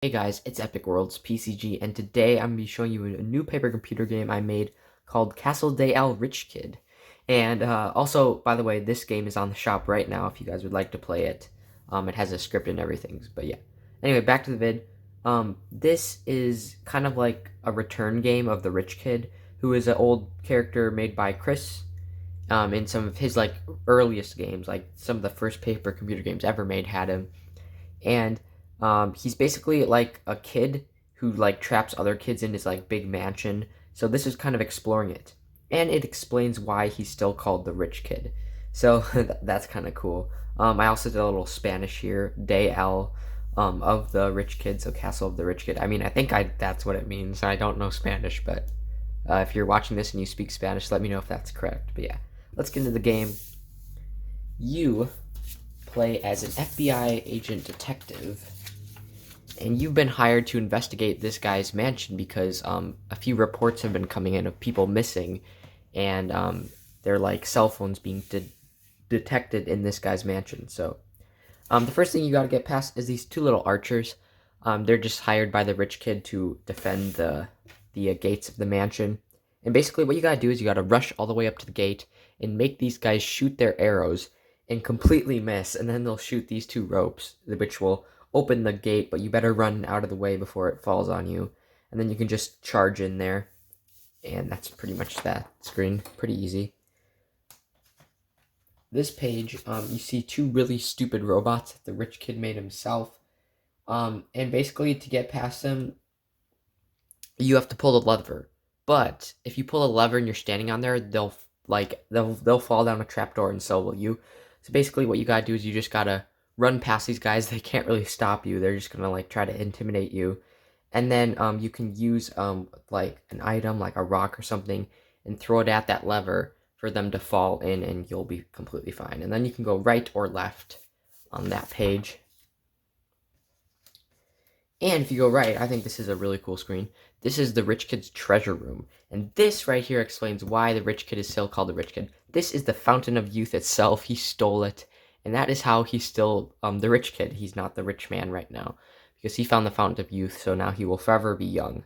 Hey guys, it's Epic Worlds PCG, and today I'm going to be showing you a new paper computer game I made called Castle Day Rich Kid. And also, by the way, this game is on the shop right now if you guys would like to play it. It has a script and everything, but yeah. Anyway, back to the vid. This is kind of like a return game of the Rich Kid, who is an old character made by Chris in some of his like earliest games, like some of the first paper computer games ever made had him. And he's basically like a kid who like traps other kids in his like big mansion. So this is kind of exploring it, and it explains why he's still called the rich kid. So that's kind of cool. I also did a little Spanish here, Day L, of the rich kid, so Castle of the Rich Kid. I mean, I think that's what it means. I don't know Spanish, but if you're watching this and you speak Spanish, let me know if that's correct. But yeah, let's get into the game. You play as an FBI agent detective, and you've been hired to investigate this guy's mansion because a few reports have been coming in of people missing, and they're like cell phones being detected in this guy's mansion. So the first thing you got to get past is these two little archers. They're just hired by the rich kid to defend the gates of the mansion. And basically, what you gotta do is you gotta rush all the way up to the gate and make these guys shoot their arrows and completely miss, and then they'll shoot these two ropes, which will open the gate, but you better run out of the way before it falls on you. And then you can just charge in there, and that's pretty much that screen. Pretty easy. This page, you see two really stupid robots that the rich kid made himself. And basically, to get past them, you have to pull the lever. But if you pull a lever and you're standing on there, they'll fall down a trapdoor, and so will you. So basically, what you gotta do is you just gotta run past these guys. They can't really stop you. They're just gonna like try to intimidate you, and then you can use like an item like a rock or something and throw it at that lever for them to fall in, and you'll be completely fine. And then you can go right or left on that page. And if you go right, I think this is a really cool screen. This is the rich kid's treasure room. And this right here explains why the rich kid is still called the rich kid. This is the fountain of youth itself. He stole it. And that is how he's still the rich kid. He's not the rich man right now. Because he found the fountain of youth, so now he will forever be young.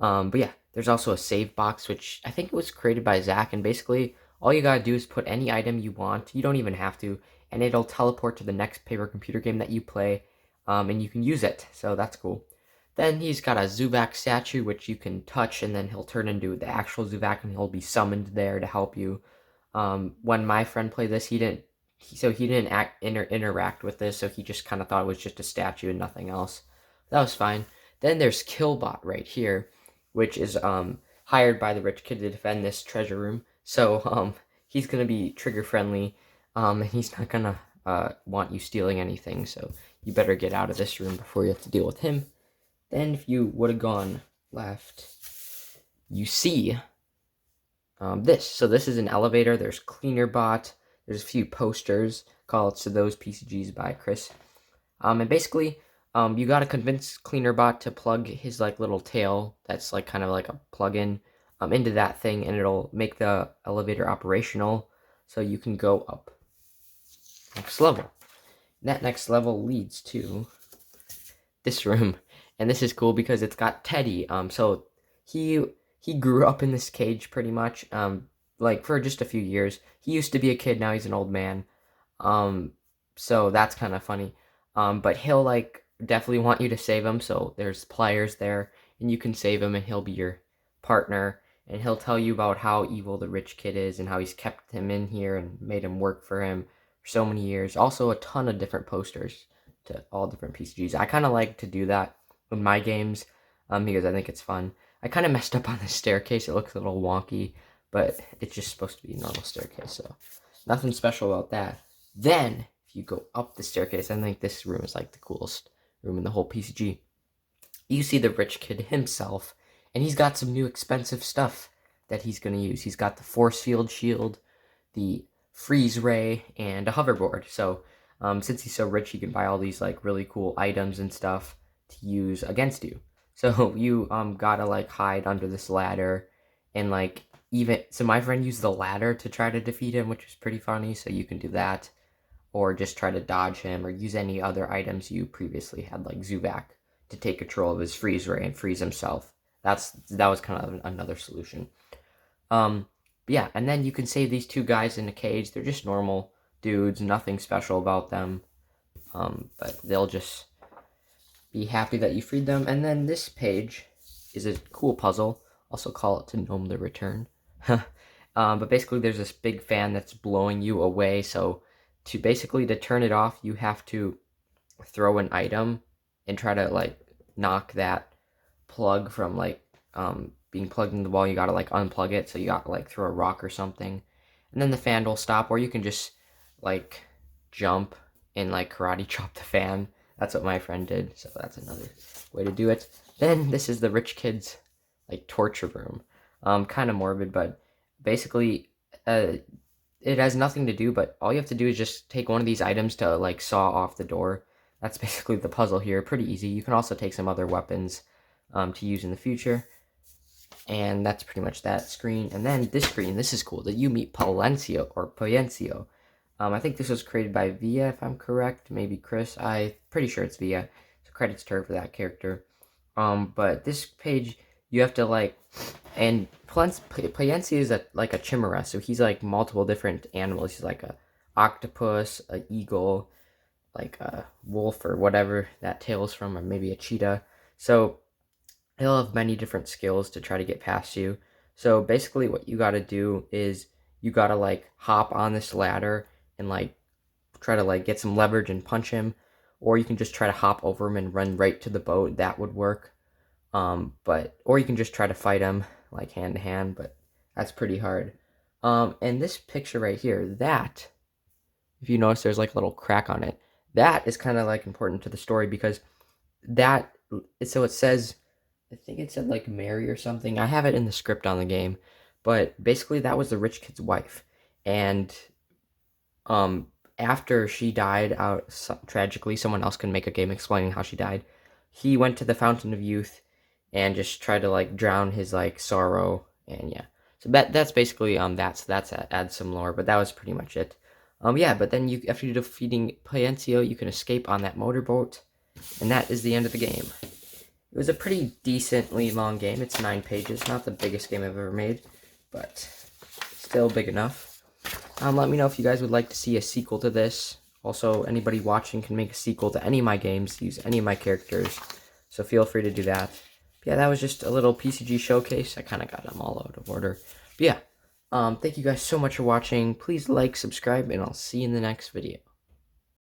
But yeah, there's also a save box, which I think was created by Zach. And basically, all you gotta do is put any item you want. You don't even have to. And it'll teleport to the next paper computer game that you play, and you can use it, so that's cool. Then he's got a Zuvak statue, which you can touch, and then he'll turn into the actual Zuvak, and he'll be summoned there to help you. When my friend played this, he didn't interact with this, so he just kind of thought it was just a statue and nothing else. That was fine. Then there's Killbot right here, which is hired by the rich kid to defend this treasure room. So he's gonna be trigger friendly, and he's not gonna want you stealing anything. So you better get out of this room before you have to deal with him. Then if you would have gone left, you see this. So this is an elevator. There's Cleaner Bot. There's a few posters called To Those PCGs by Chris. And basically, you got to convince Cleaner Bot to plug his like little tail that's like kind of like a plug-in into that thing, and it'll make the elevator operational so you can go up next level. That next level leads to this room, and this is cool because it's got Teddy. So he grew up in this cage pretty much, like for just a few years. He used to be a kid, now he's an old man. So that's kind of funny. But he'll like definitely want you to save him. So there's pliers there, and you can save him, and he'll be your partner. And he'll tell you about how evil the rich kid is and how he's kept him in here and made him work for him for so many years. Also, a ton of different posters to all different PCGs. I kind of like to do that with my games because I think it's fun. I kind of messed up on the staircase. It looks a little wonky, but it's just supposed to be a normal staircase, so nothing special about that. Then, if you go up the staircase, I think this room is like the coolest room in the whole PCG. You see the rich kid himself, and he's got some new expensive stuff that he's going to use. He's got the force field shield, the freeze ray, and a hoverboard. So since he's so rich, he can buy all these like really cool items and stuff to use against you. So you gotta like hide under this ladder, and like so my friend used the ladder to try to defeat him, which was pretty funny. So you can do that, or just try to dodge him, or use any other items you previously had like Zuvak to take control of his freeze ray and freeze himself. That was kind of another solution. Yeah, and then you can save these two guys in a cage. They're just normal dudes, nothing special about them. But they'll just be happy that you freed them. And then this page is a cool puzzle. Also call it to Gnome the Return. But basically there's this big fan that's blowing you away. So to turn it off, you have to throw an item and try to like knock that plug from like being plugged in the wall. You gotta like unplug it. So you gotta like throw a rock or something. And then the fan will stop, or you can just like jump and like karate chop the fan. That's what my friend did, so that's another way to do it. Then this is the rich kid's like torture room. Kind of morbid, but basically it has nothing to do, but all you have to do is just take one of these items to like saw off the door. That's basically the puzzle here. Pretty easy. You can also take some other weapons to use in the future. And that's pretty much that screen. And then this screen, this is cool, that you meet Palencia or Palencia. I think this was created by Via, if I'm correct. Maybe Chris. I'm pretty sure it's Via. So credits to her for that character. But this page, you have to like, and Palencia is like a chimera, so he's like multiple different animals. He's like a octopus, a eagle, like a wolf or whatever that tail's from, or maybe a cheetah. So he'll have many different skills to try to get past you. So basically what you gotta do is you gotta like hop on this ladder and like try to like get some leverage and punch him, or you can just try to hop over him and run right to the boat. That would work. Or you can just try to fight him like hand to hand, but that's pretty hard. And this picture right here, that, if you notice there's like a little crack on it, that is kind of like important to the story, because that, so it says, I think it said like Mary or something. I have it in the script on the game, but basically that was the rich kid's wife. And after she died out tragically, someone else can make a game explaining how she died. He went to the Fountain of Youth and just tried to like drown his like sorrow. And yeah, so that's basically that's adds some lore, but that was pretty much it. Yeah, but then after defeating Palencia, you can escape on that motorboat, and that is the end of the game. It was a pretty decently long game. It's 9 pages, not the biggest game I've ever made, but still big enough. Let me know if you guys would like to see a sequel to this. Also, anybody watching can make a sequel to any of my games, use any of my characters, so feel free to do that. But yeah, that was just a little PCG showcase. I kind of got them all out of order. But yeah, thank you guys so much for watching. Please like, subscribe, and I'll see you in the next video.